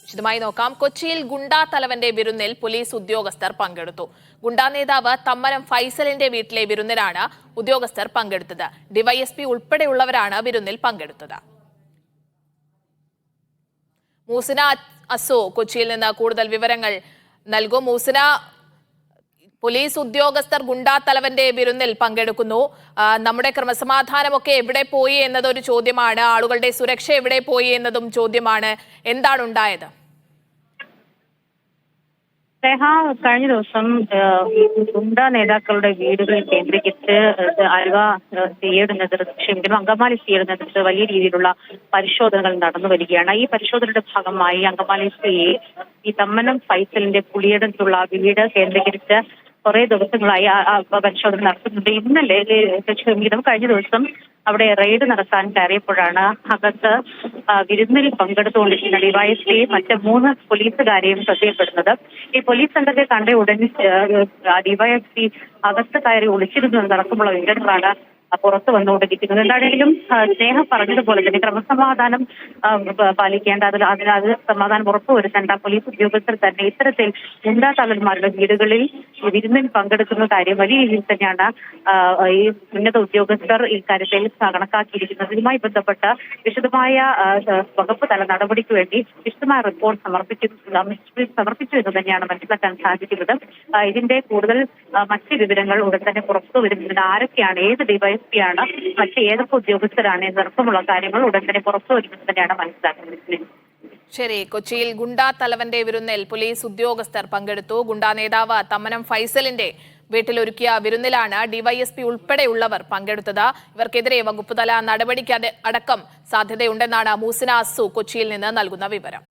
വിശദമായി നോക്കാം. കൊച്ചിയിൽ ഗുണ്ടാ തലവന്റെ വിരുന്നിൽ പോലീസ് ഉദ്യോഗസ്ഥർ പങ്കെടുത്തു. ഗുണ്ടാ നേതാവ് തമ്മനം ഫൈസലിന്റെ വീട്ടിലെ വിരുന്നിലാണ് ഉദ്യോഗസ്ഥർ പങ്കെടുത്തത്. ഡിവൈഎസ്പി ഉൾപ്പെടെയുള്ളവരാണ് വിരുന്നിൽ പങ്കെടുത്തത്. മൂസിന അസു കൊച്ചിയിൽ നിന്ന് കൂടുതൽ വിവരങ്ങൾ നൽകും. മൂസിന, പോലീസ് ഉദ്യോഗസ്ഥർ ഗുണ്ടാ തലവന്റെ വിരുന്നിൽ പങ്കെടുക്കുന്നു. നമ്മുടെ ക്രമസമാധാനമൊക്കെ എവിടെ പോയി എന്നതൊരു ചോദ്യമാണ്. ആളുകളുടെ സുരക്ഷ എവിടെ പോയി എന്നതും ചോദ്യമാണ്. എന്താണ് ഉണ്ടായത്? കഴിഞ്ഞ ദിവസം ഗുണ്ടാ നേതാക്കളുടെ വീടുകളിൽ കേന്ദ്രീകരിച്ച് അങ്കമാലി സിയുടെ നേതൃത്വത്തിൽ വലിയ രീതിയിലുള്ള പരിശോധനകൾ നടന്നു വരികയാണ്. ഈ പരിശോധനയുടെ ഭാഗമായി അങ്കമാലി സിയെ ഈ തമ്മനം ഫൈസലിന്റെ പുളിയടത്തുള്ള വീട് കേന്ദ്രീകരിച്ച് കുറെ ദിവസങ്ങളായി പരിശോധന നടത്തുന്നുണ്ട്. ഇന്നലെ കഴിഞ്ഞ ദിവസം അവിടെ റെയ്ഡ് നടത്താൻ കയറിയപ്പോഴാണ് അകത്ത് വിരുന്നിൽ പങ്കെടുത്തുകൊണ്ടിരിക്കുന്ന ഡിവൈഎസ്പിയും മറ്റ് 3 പോലീസുകാരെയും ശ്രദ്ധയപ്പെടുന്നത്. ഈ പോലീസ് സംഘത്തെ കണ്ട ഉടൻ ഡിവൈഎസ്പി അകത്ത് കയറി ഒളിച്ചിരുന്നു നടക്കുമ്പോൾ വിവരങ്ങളാണ് പുറത്തു വന്നുകൊണ്ടിരിക്കുന്നത്. എന്താണെങ്കിലും സ്നേഹം പറഞ്ഞതുപോലെ തന്നെ ക്രമസമാധാനം പാലിക്കേണ്ട അതിനത് സമാധാനം ഉറപ്പുവരുത്തേണ്ട പോലീസ് ഉദ്യോഗസ്ഥർ തന്നെ ഇത്തരത്തിൽ ഗുണ്ടാ തലവന്മാരുടെ വീടുകളിൽ വിരുന്നിൽ പങ്കെടുക്കുന്ന കാര്യം വലിയ രീതിയിൽ തന്നെയാണ് ഈ ഉന്നത ഉദ്യോഗസ്ഥർ ഇക്കാര്യത്തിൽ കണക്കാക്കിയിരിക്കുന്നത്. ഇതുമായി ബന്ധപ്പെട്ട വിശദമായ വകുപ്പ് തല നടപടിക്ക് വേണ്ടി വിശദമായ റിപ്പോർട്ട് സമർപ്പിച്ചു എന്ന് തന്നെയാണ് മനസ്സിലാക്കാൻ സാധിക്കുന്നത്. ഇതിന്റെ കൂടുതൽ മറ്റ് വിവരങ്ങൾ ഉടൻ തന്നെ പുറത്തു വരുന്നതിന് ആരൊക്കെയാണ്, ഏത് ഡിവൈഎസ്പിയാണ്, മറ്റ് ഏതൊക്കെ ഉദ്യോഗസ്ഥരാണ് എന്നടക്കമുള്ള കാര്യങ്ങൾ ഉടൻ തന്നെ പുറത്തു വരുന്നത് തന്നെയാണ് മനസ്സിലാക്കുന്നത്. ശരി, കൊച്ചിയിൽ ഗുണ്ടാ തലവന്റെ വിരുന്നിൽ പോലീസ് ഉദ്യോഗസ്ഥർ പങ്കെടുത്തു. ഗുണ്ടാ നേതാവ് തമ്മനം ഫൈസലിന്റെ വീട്ടിലൊരുക്കിയ വിരുന്നിലാണ് ഡിവൈഎസ്പി ഉൾപ്പെടെയുള്ളവർ പങ്കെടുത്തത്. ഇവർക്കെതിരെ വകുപ്പുതല നടപടിക്ക് അടക്കം സാധ്യതയുണ്ടെന്നാണ് മൂസിന അസു കൊച്ചിയിൽ നിന്ന് നൽകുന്ന വിവരം.